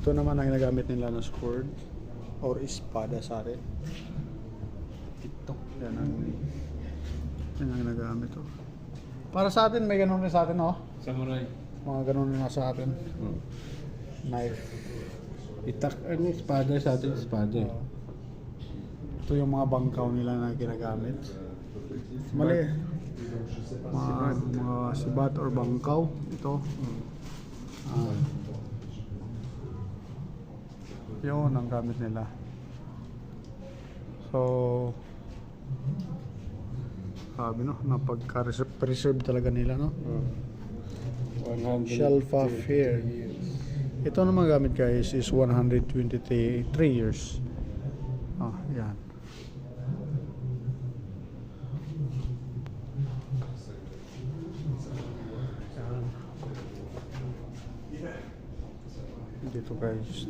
Ito naman ang ginagamit nila na sword or espada sa atin. Ito. Yan ang ginagamit to. Para sa atin, may ganun rin sa atin, oh. Samurai. Mga ganun rin sa atin. Knife. Itak, ano, espada sa atin, espada eh. Ito yung mga bangkaw nila na ginagamit. Mali. Mga sibat or bangkaw. Ito. Yun ang gamit nila. So, sabi no, napagka-preserve talaga nila, no? 100 Shelf of hair. Ito naman gamit guys is 123 years. Yan. Dito guys.